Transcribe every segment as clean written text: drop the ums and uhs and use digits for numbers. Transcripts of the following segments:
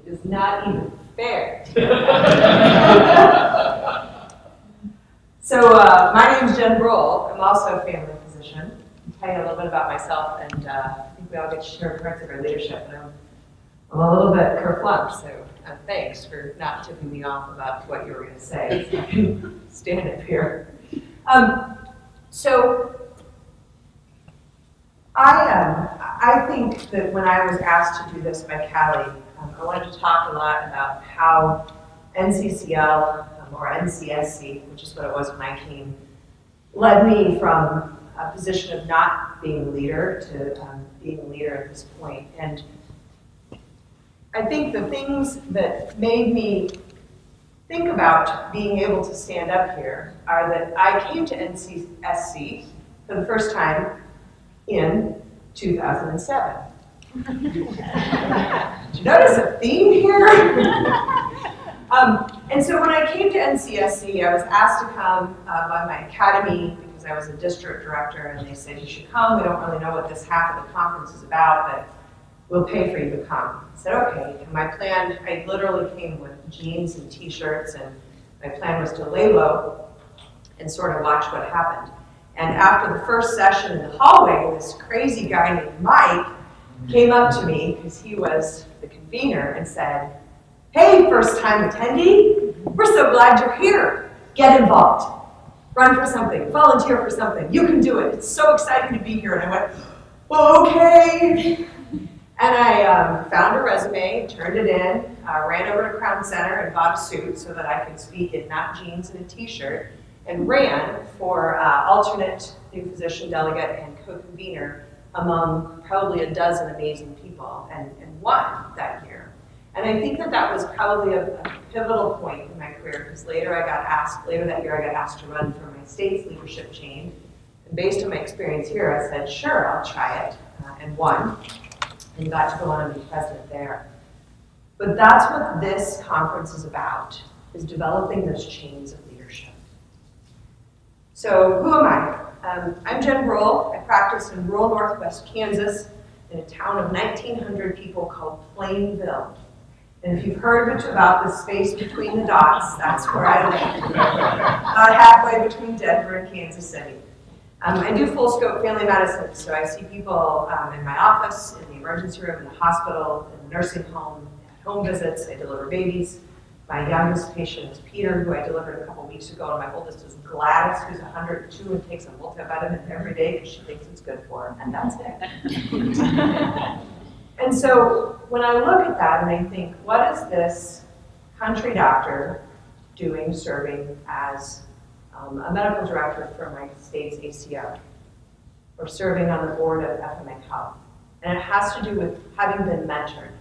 It is not even fair. So my name is Jen Brull. I'm also a family physician. I'll tell you a little bit about myself, and I think we all get to share parts of our leadership. And I'm a little bit kerfluffed, so thanks for not tipping me off about what you were going to say. So I can stand up here. So I think that when I was asked to do this by Callie, I wanted to talk a lot about how NCCL or NCSC, which is what it was when I came, led me from a position of not being a leader to being a leader at this point. And I think the things that made me think about being able to stand up here are that I came to NCSC for the first time in 2007. Did you notice a theme here? And so when I came to NCSC, I was asked to come by my academy because I was a district director, and they said, you should come. We don't really know what this half of the conference is about, but we'll pay for you to come. I said, okay. And my plan, I literally came with jeans and t-shirts, and my plan was to lay low and sort of watch what happened. And after the first session in the hallway, this crazy guy named Mike came up to me, because he was the convener, and said, hey, first-time attendee, we're so glad you're here. Get involved. Run for something. Volunteer for something. You can do it. It's so exciting to be here. And I went, well, okay. And I found a resume, turned it in, ran over to Crown Center and bought a suit so that I could speak in not jeans and a t-shirt, and ran for alternate new physician delegate and co-convener among probably a dozen amazing people, and won that year. And I think that that was probably a pivotal point in my career, because later that year I got asked to run for my state's leadership chain. And based on my experience here, I said, sure, I'll try it, and won, and got to go on and be president there. But that's what this conference is about, is developing those chains of leadership. So who am I? I'm Jen Brull. I practice in rural northwest Kansas in a town of 1,900 people called Plainville. And if you've heard much about the space between the dots, that's where I live. About halfway between Denver and Kansas City. I do full scope family medicine, so I see people in my office, in the emergency room, in the hospital, in the nursing home, at home visits. I deliver babies. My youngest patient is Peter, who I delivered a couple weeks ago, and my oldest is Gladys, who's 102 and takes a multivitamin every day because she thinks it's good for her, and that's it. And so when I look at that and I think, what is this country doctor doing serving as a medical director for my state's ACO, or serving on the board of FMA Health? And it has to do with having been mentored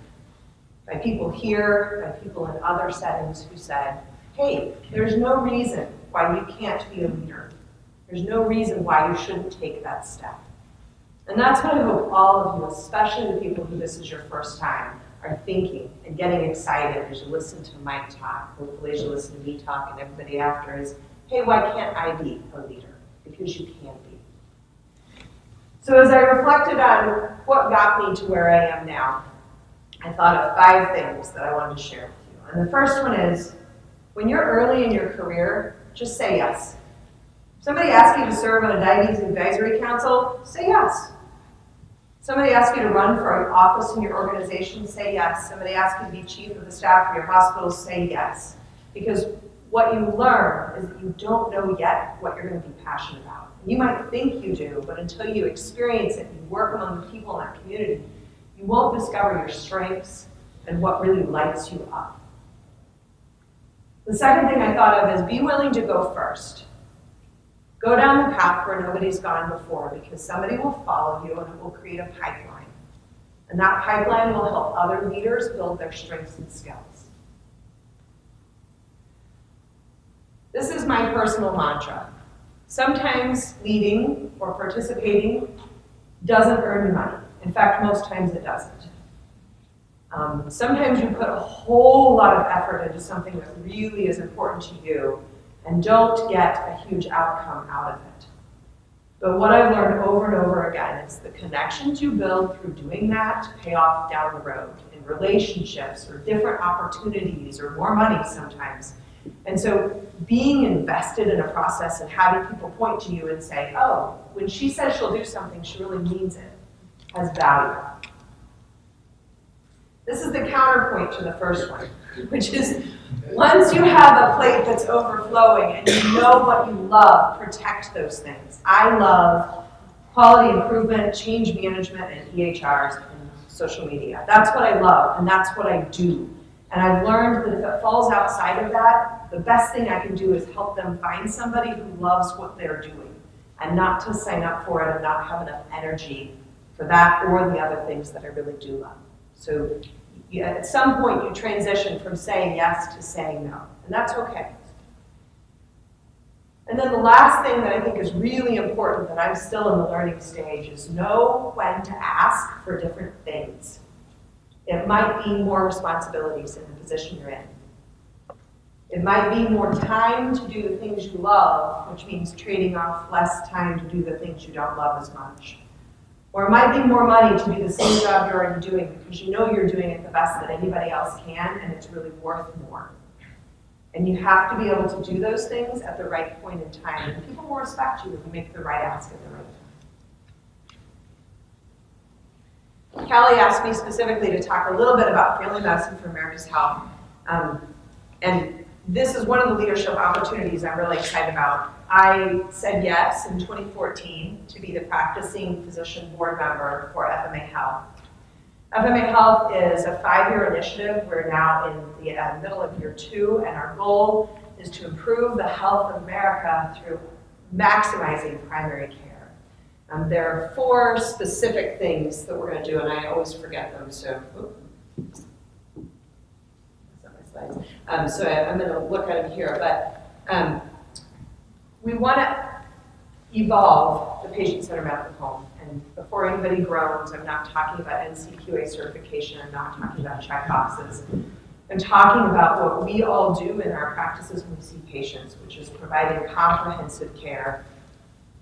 by people here, by people in other settings who said, hey, there's no reason why you can't be a leader. There's no reason why you shouldn't take that step. And that's what I hope all of you, especially the people who this is your first time, are thinking and getting excited as you listen to Mike talk, hopefully as you listen to me talk and everybody after, is, hey, why can't I be a leader? Because you can be. So as I reflected on what got me to where I am now, I thought of 5 things that I wanted to share with you. And the first one is, when you're early in your career, just say yes. If somebody asks you to serve on a diabetes advisory council, say yes. Somebody asks you to run for an office in your organization, say yes. Somebody asks you to be chief of the staff for your hospital, say yes. Because what you learn is that you don't know yet what you're going to be passionate about. You might think you do, but until you experience it and work among the people in that community, you won't discover your strengths and what really lights you up. The second thing I thought of is be willing to go first. Go down the path where nobody's gone before, because somebody will follow you and it will create a pipeline. And that pipeline will help other leaders build their strengths and skills. This is my personal mantra. Sometimes leading or participating doesn't earn you money. In fact, most times it doesn't. Sometimes you put a whole lot of effort into something that really is important to you and don't get a huge outcome out of it. But what I've learned over and over again is the connections you build through doing that pay off down the road in and relationships or different opportunities or more money sometimes. And so being invested in a process and having people point to you and say, oh, when she says she'll do something, she really means it, has value. This is the counterpoint to the first one, which is once you have a plate that's overflowing and you know what you love, protect those things. I love quality improvement, change management, and EHRs and social media. That's what I love, and that's what I do. And I've learned that if it falls outside of that, the best thing I can do is help them find somebody who loves what they're doing and not to sign up for it and not have enough energy for that or the other things that I really do love. So at some point you transition from saying yes to saying no, and that's okay. And then the last thing that I think is really important that I'm still in the learning stage is know when to ask for different things. It might be more responsibilities in the position you're in. It might be more time to do the things you love, which means trading off less time to do the things you don't love as much. Or it might be more money to do the same job you're already doing because you know you're doing it the best that anybody else can and it's really worth more. And you have to be able to do those things at the right point in time. And people will respect you if you make the right ask at the right time. Kelly asked me specifically to talk a little bit about family medicine for America's Health. And this is one of the leadership opportunities I'm really excited about. I said yes in 2014 to be the practicing physician board member for FMA Health. FMA Health is a 5-year initiative. We're now in the middle of year 2, and our goal is to improve the health of America through maximizing primary care. There are 4 specific things that we're going to do, and I always forget them, so that's not my slides. So I'm going to look at them here, but we want to evolve the patient-centered medical home. And before anybody groans, I'm not talking about NCQA certification, I'm not talking about checkboxes. I'm talking about what we all do in our practices when we see patients, which is providing comprehensive care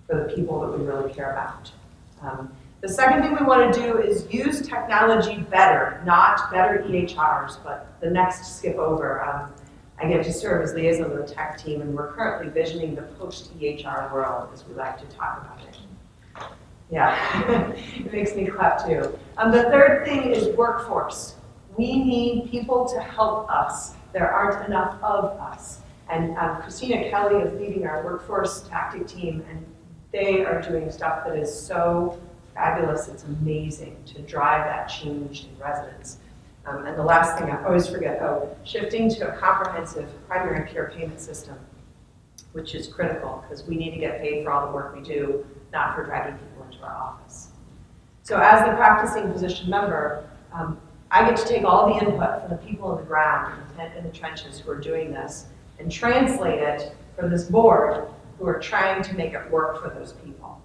for the people that we really care about. The second thing we want to do is use technology better, not better EHRs, but the next skip over. I get to serve as liaison with the tech team, and we're currently visioning the post-EHR world, as we like to talk about it. Yeah, it makes me clap too. The third thing is workforce. We need people to help us. There aren't enough of us. And Christina Kelly is leading our workforce tactic team, and they are doing stuff that is so fabulous. It's amazing to drive that change in residents. And the last thing I always forget, shifting to a comprehensive primary care payment system, which is critical because we need to get paid for all the work we do, not for dragging people into our office. So as the practicing physician member, I get to take all the input from the people on the ground in the trenches who are doing this and translate it for this board who are trying to make it work for those people.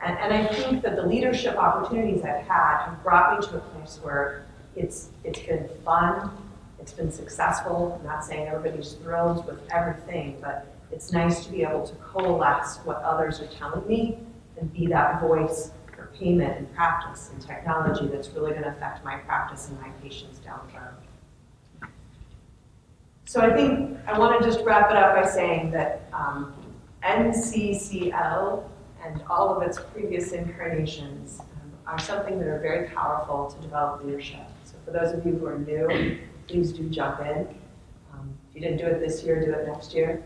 And I think that the leadership opportunities I've had have brought me to a place where it's been fun, it's been successful. I'm not saying everybody's thrilled with everything, but it's nice to be able to coalesce what others are telling me and be that voice for payment and practice and technology that's really going to affect my practice and my patients down the road. So I think I want to just wrap it up by saying that NCCL and all of its previous incarnations are something that are very powerful to develop leadership. So for those of you who are new, please do jump in. If you didn't do it this year, do it next year.